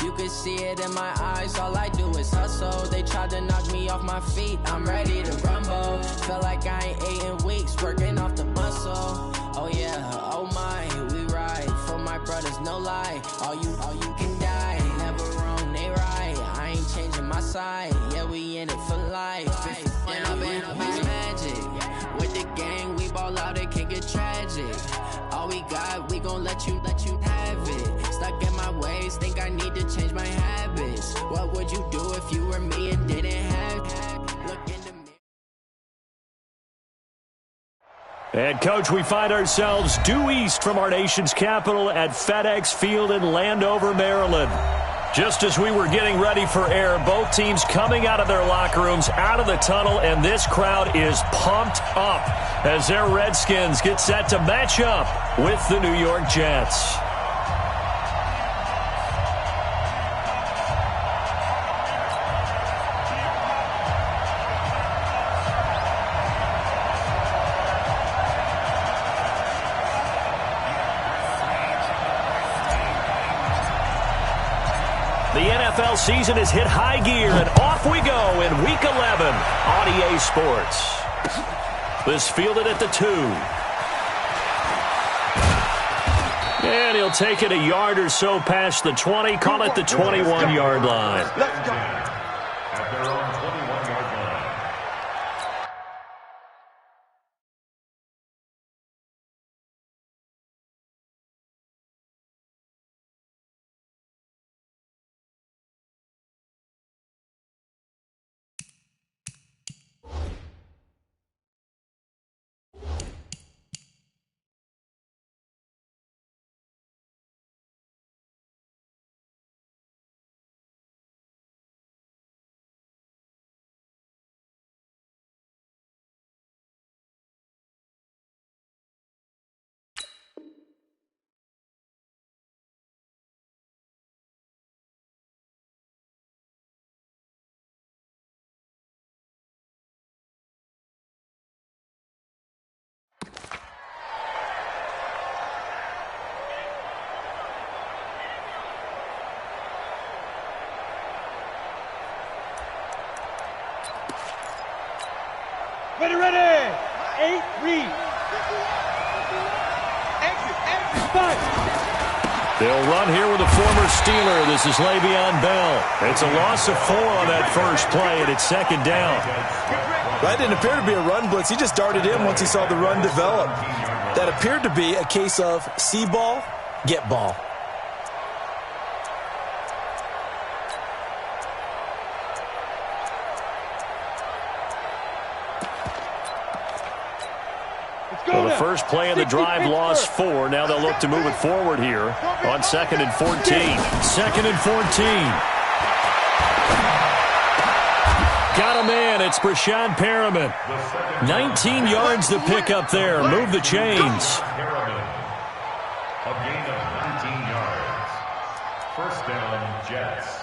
You can see it in my eyes, all I do is hustle. They tried to knock me off my feet, I'm ready to rumble. Feel like I ain't ate in weeks, working off the muscle. Oh yeah, oh my, we ride for my brothers, no lie. All you can die, never wrong, they right. I ain't changing my side, yeah, we in it for life. And I've been magic with the gang, we ball out, it can get tragic. All we got, we gon' let you have it. Stuck in my ways, think I need to change my habits. What would you do if you were me and didn't have? Look in the mirror. And, Coach, we find ourselves due east from our nation's capital at FedEx Field in Landover, Maryland. Just as we were getting ready for air, both teams coming out of their locker rooms, out of the tunnel, and this crowd is pumped up as their Redskins get set to match up with the New York Jets. The NFL season has hit high gear, and off we go in Week 11 on EA Sports. This fielded at the 2. And he'll take it a yard or so past the 20, call it the 21-yard line. Let's go. At their own 21-yard line. Ready, ready! 8, read. They'll run here with a former Steeler. This is Le'Veon Bell. It's a loss of 4 on that first play, and it's second down. That didn't appear to be a run blitz. He just darted in once he saw the run develop. That appeared to be a case of see ball, get ball. Well, the first play of the drive lost 4. Now they'll look to move it forward here on 2nd and 14. 2nd and 14. Got a man. It's Brashad Perriman. 19 yards to pick up there. Move the chains. A gain of 19 yards. First down, Jets.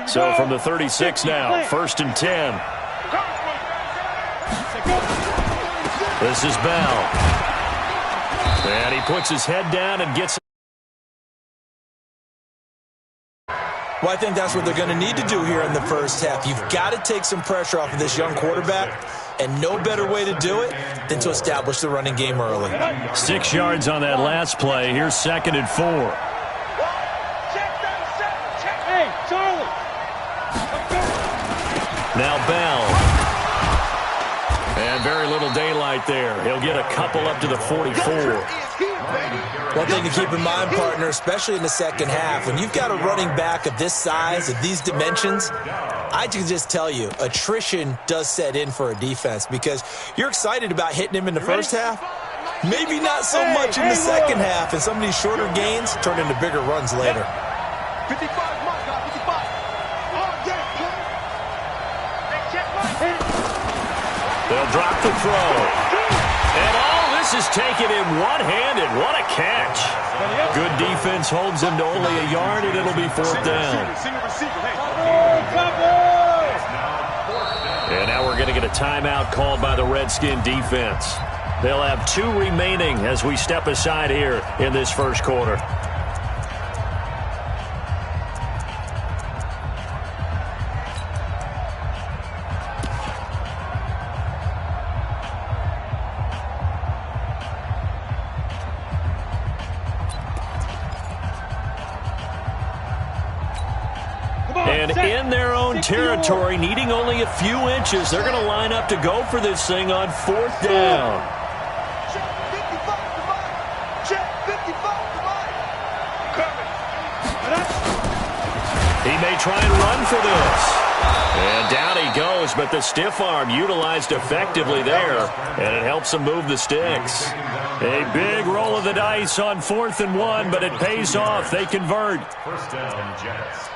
So from the 36 now, 1st and 10. This is Bell. And he puts his head down and gets. Well, I think that's what they're going to need to do here in the first half. You've got to take some pressure off of this young quarterback, and no better way to do it than to establish the running game early. 6 yards on that last play. Here's 2nd and 4. Hey, Charlie! Now Bell. And very little daylight there. He'll get a couple up to the 44. One thing to keep in mind, partner, especially in the second half, when you've got a running back of this size, of these dimensions, I can just tell you, attrition does set in for a defense because you're excited about hitting him in the first half, Maybe not so much in the second half, and some of these shorter gains turn into bigger runs later. 55, Mike, 55. Oh, yeah, They'll drop the throw. And all this is taken in one-handed. What a catch. Good defense holds him to only a yard, and it'll be fourth down. And now we're going to get a timeout called by the Redskin defense. They'll have 2 remaining as we step aside here in this first quarter. And in their own territory, needing only a few inches, they're going to line up to go for this thing on fourth down. He may try and run for this. And down he goes, but the stiff arm utilized effectively there, and it helps him move the sticks. A big roll of the dice on 4th and 1, but it pays off. They convert. First down, Jets.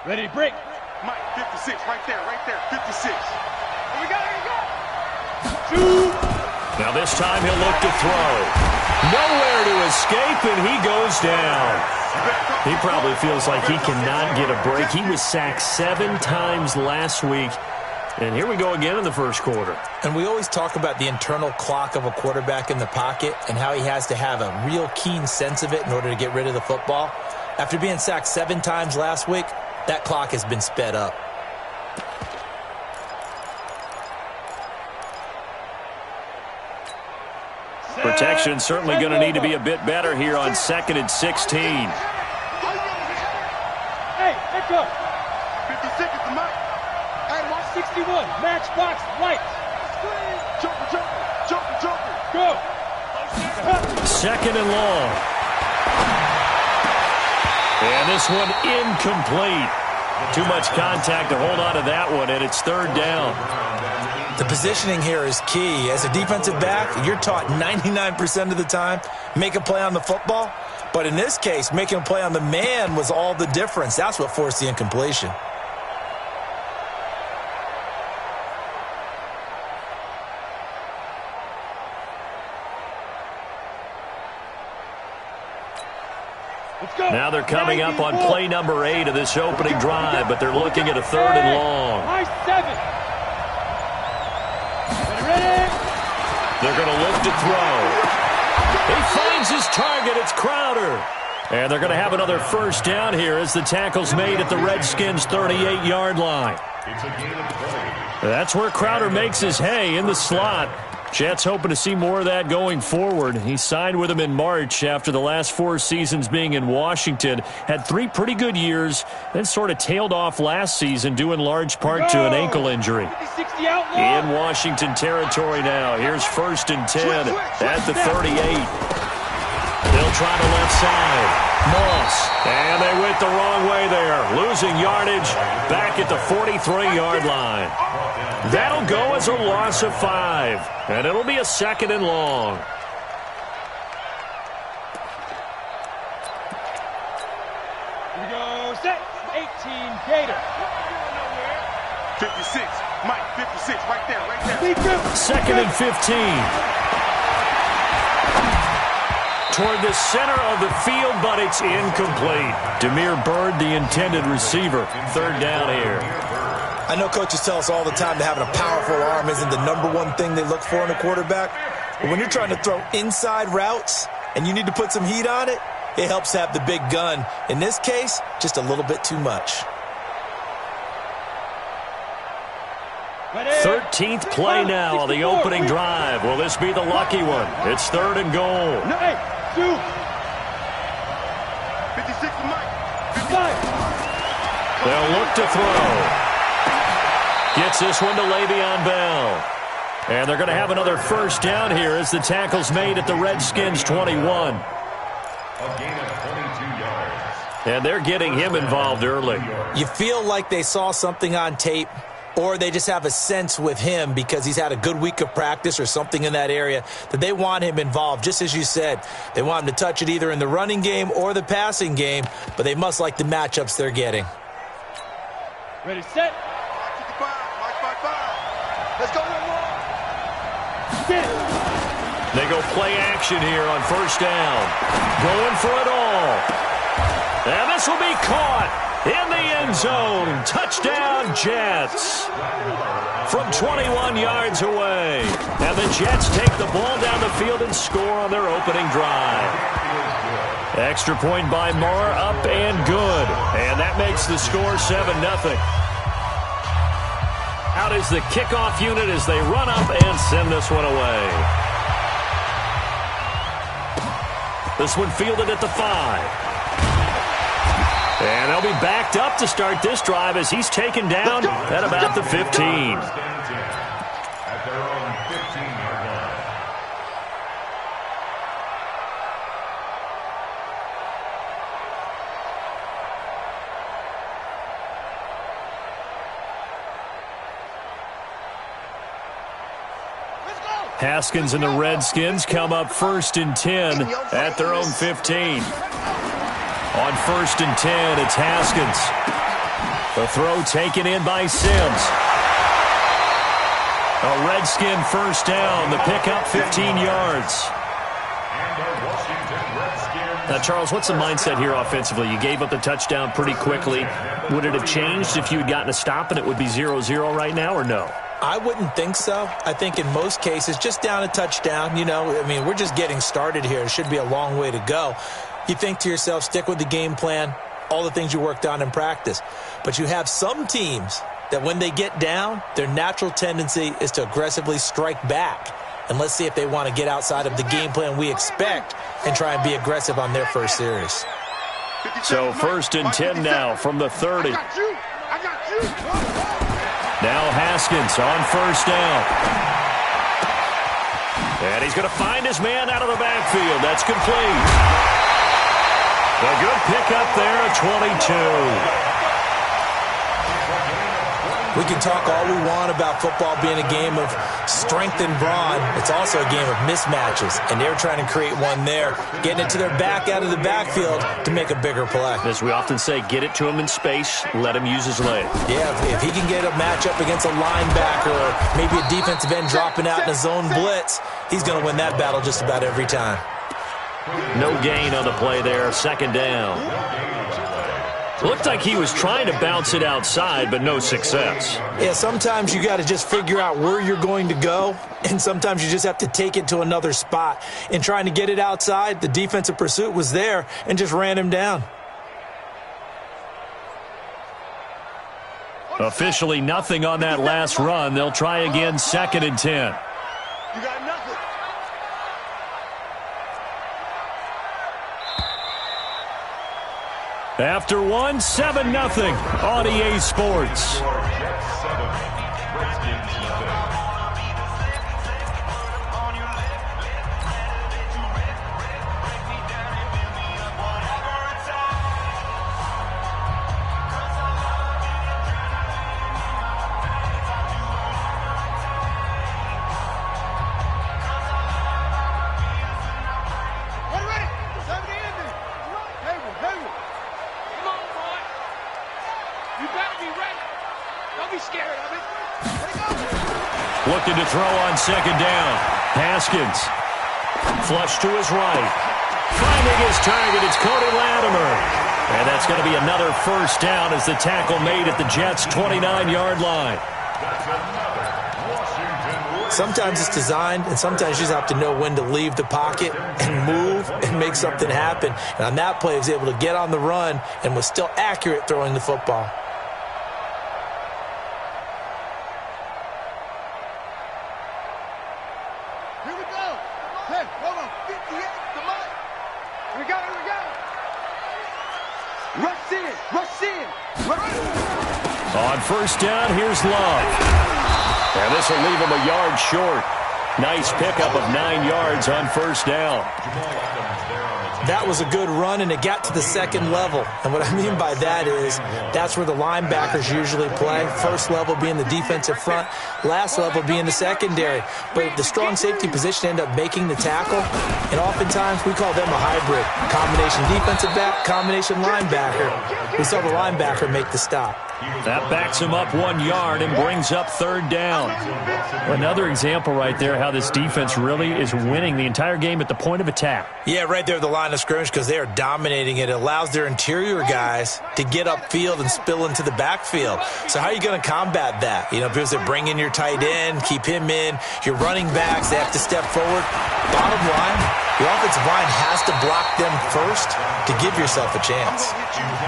Ready, break. Mike, 56, right there, 56. Here we go. Now this time he'll look to throw. Nowhere to escape, and he goes down. He probably feels like he cannot get a break. He was sacked 7 times last week. And here we go again in the first quarter. And we always talk about the internal clock of a quarterback in the pocket and how he has to have a real keen sense of it in order to get rid of the football. After being sacked 7 times last week, that clock has been sped up. Protection certainly going to need to be a bit better here on 2nd and 16. Hey, let's go. 56 is the Mike. Hey, watch 61. Matchbox lights. Jumper. Go. 2nd and long. And this one incomplete. Too much contact to hold on to that one, and it's 3rd down. The positioning here is key. As a defensive back, you're taught 99% of the time, make a play on the football. But in this case, making a play on the man was all the difference. That's what forced the incompletion. Now they're coming up on play number 8 of this opening drive, but they're looking at a 3rd and long. High 7. Ready? They're going to look to throw. He finds his target. It's Crowder. And they're going to have another first down here as the tackle's made at the Redskins' 38-yard line. It's a gain of 20. That's where Crowder makes his hay in the slot. Jets hoping to see more of that going forward. He signed with them in March after the last 4 seasons being in Washington. Had 3 pretty good years, then sort of tailed off last season due in large part to an ankle injury. In Washington territory now. Here's 1st and 10 at the 38. They'll try the left side. Moss. And they went the wrong way there. Losing yardage back at the 43-yard line. That'll go as a loss of 5. And it'll be a 2nd and long. Here we go. Set. 18 Gator. 56, Mike, 56, right there. 2nd and 15. Toward the center of the field, but it's incomplete. Demir Bird, the intended receiver. 3rd down here. I know coaches tell us all the time that having a powerful arm isn't the #1 thing they look for in a quarterback. But when you're trying to throw inside routes and you need to put some heat on it, it helps have the big gun. In this case, just a little bit too much. 13th play now on the opening drive. Will this be the lucky one? It's 3rd and goal. 2. 56 to Mike. 5. They'll look to throw. Gets this one to Le'Veon Bell. And they're going to have another first down here as the tackle's made at the Redskins' 21. A gain of 22 yards. And they're getting him involved early. You feel like they saw something on tape, or they just have a sense with him because he's had a good week of practice or something in that area that they want him involved. Just as you said, they want him to touch it either in the running game or the passing game, but they must like the matchups they're getting. Ready, set. Let's go. They go play action here on first down. Going for it all. And this will be caught in the end zone. Touchdown, Jets. From 21 yards away. And the Jets take the ball down the field and score on their opening drive. Extra point by Moore, up and good. And that makes the score 7-0. Out is the kickoff unit as they run up and send this one away. This one fielded at the 5. And they'll be backed up to start this drive as he's taken down at about the 15. At their own 15-yard line. Haskins and the Redskins come up 1st and 10 at their own 15. On 1st and 10, it's Haskins. The throw taken in by Sims. A Redskin first down. The pickup 15 yards. Now, Charles, what's the mindset here offensively? You gave up the touchdown pretty quickly. Would it have changed if you had gotten a stop and it would be 0-0 right now, or no? I wouldn't think so. I think in most cases, just down a touchdown, we're just getting started here. It should be a long way to go. You think to yourself, stick with the game plan, all the things you worked on in practice. But you have some teams that when they get down, their natural tendency is to aggressively strike back. And let's see if they want to get outside of the game plan we expect and try and be aggressive on their first series. So 1st and 10 now from the 30. I got you. Now Haskins on first down. And he's going to find his man out of the backfield. That's complete. A good pickup there at 22. We can talk all we want about football being a game of strength and brawn. It's also a game of mismatches, and they're trying to create one there, getting it to their back out of the backfield to make a bigger play. As we often say, get it to him in space, let him use his leg. Yeah, if he can get a matchup against a linebacker or maybe a defensive end dropping out in a zone blitz, he's going to win that battle just about every time. No gain on the play there, 2nd down. Looked like he was trying to bounce it outside, but no success. Yeah, sometimes you got to just figure out where you're going to go, and sometimes you just have to take it to another spot. In trying to get it outside, the defensive pursuit was there and just ran him down. Officially nothing on that last run. They'll try again, 2nd and 10. You got nothing. After 1, 7-0 on EA Sports. Jets 7, Redskins 0. Looking to throw on 2nd down. Haskins. Flush to his right. Finding his target, it's Cody Latimer. And that's going to be another first down as the tackle made at the Jets' 29-yard line. Sometimes it's designed, and sometimes you just have to know when to leave the pocket and move and make something happen. And on that play, he was able to get on the run and was still accurate throwing the football. Here we go. Hey, hold on. 58, come on. We got it. Rush in. On first down, here's Love. And this will leave him a yard short. Nice pickup of 9 yards on first down. That was a good run, and it got to the second level. And what I mean by that is that's where the linebackers usually play. First level being the defensive front, last level being the secondary. But the strong safety position ended up making the tackle, and oftentimes we call them a hybrid. Combination defensive back, combination linebacker. We saw the linebacker make the stop. That backs him up 1 yard and brings up third down. Another example right there how this defense really is winning the entire game at the point of attack. Yeah, right there at the line of scrimmage because they are dominating it. It allows their interior guys to get upfield and spill into the backfield. So how are you going to combat that? You know, because they bring in your tight end, keep him in. Your running backs, they have to step forward. Bottom line, the offensive line has to block them first to give yourself a chance.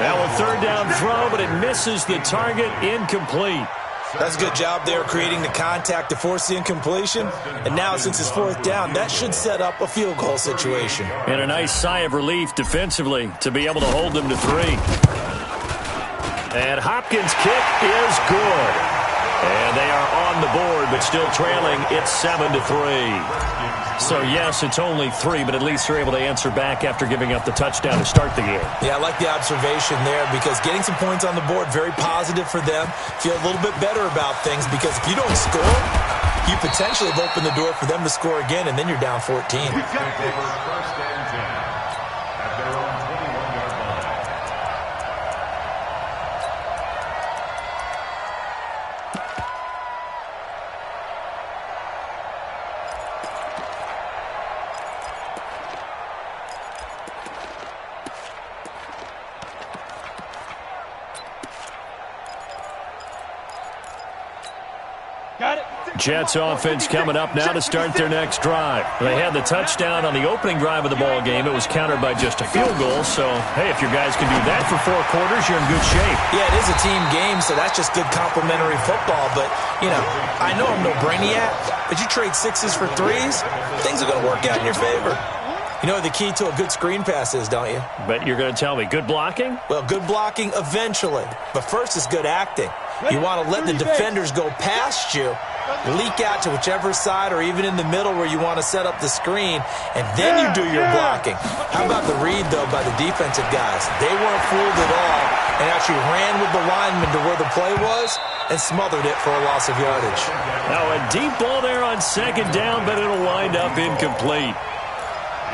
Now a third down throw, but it misses the target, incomplete. That's a good job there creating the contact to force the incompletion. And now since it's fourth down, that should set up a field goal situation. And a nice sigh of relief defensively to be able to hold them to 3. And Hopkins' kick is good. And they are on the board, but still trailing. It's 7-3. So, yes, it's only 3, but at least they're able to answer back after giving up the touchdown to start the game. Yeah, I like the observation there because getting some points on the board, very positive for them. Feel a little bit better about things because if you don't score, you potentially have opened the door for them to score again, and then you're down 14. First and 10 at their own 21-yard line. Jets offense coming up now to start their next drive. They had the touchdown on the opening drive of the ball game. It was countered by just a field goal. So, hey, if your guys can do that for 4 quarters, you're in good shape. Yeah, it is a team game, so that's just good complimentary football. But, you know, I know I'm no brainiac, but you trade 6s for 3s, things are going to work out in your favor. You know what the key to a good screen pass is, don't you? But you're going to tell me, good blocking? Well, good blocking eventually. But first is good acting. You want to let the defenders go past you, leak out to whichever side or even in the middle where you want to set up the screen, and then you do your blocking. How about the read, though, by the defensive guys? They weren't fooled at all and actually ran with the lineman to where the play was and smothered it for a loss of yardage. Now a deep ball there on second down, but it'll wind up incomplete.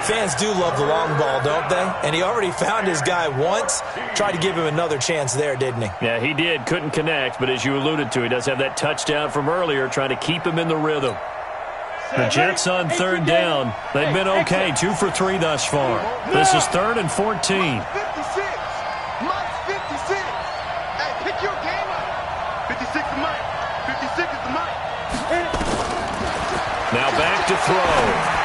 Fans do love the long ball, don't they? And he already found his guy once. Tried to give him another chance there, didn't he? Yeah, he did. Couldn't connect, but as you alluded to, he does have that touchdown from earlier, trying to keep him in the rhythm. The Jets on third down. They've been okay, 2 for 3 thus far. This is 3rd and 14. 56. Mike's 56. Hey, pick your game up. 56 is Mike. 56 is Mike. Now back to throw.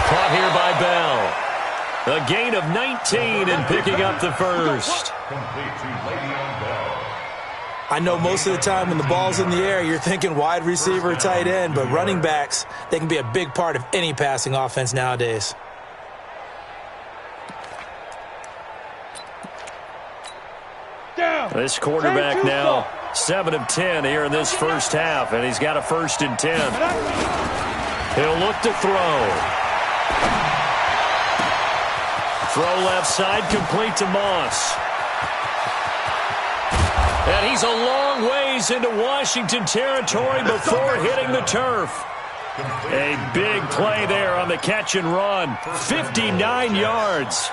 Caught here by Bell. A gain of 19 and picking up the first. Complete to Le'Veon Bell. I know most of the time when the ball's in the air, you're thinking wide receiver, tight end, but running backs, they can be a big part of any passing offense nowadays. This quarterback now 7 of 10 here in this first half, and he's got a 1st and 10. He'll look to throw. Throw left side, complete to Moss. And he's a long ways into Washington territory before hitting the turf. A big play there on the catch and run. 59 yards.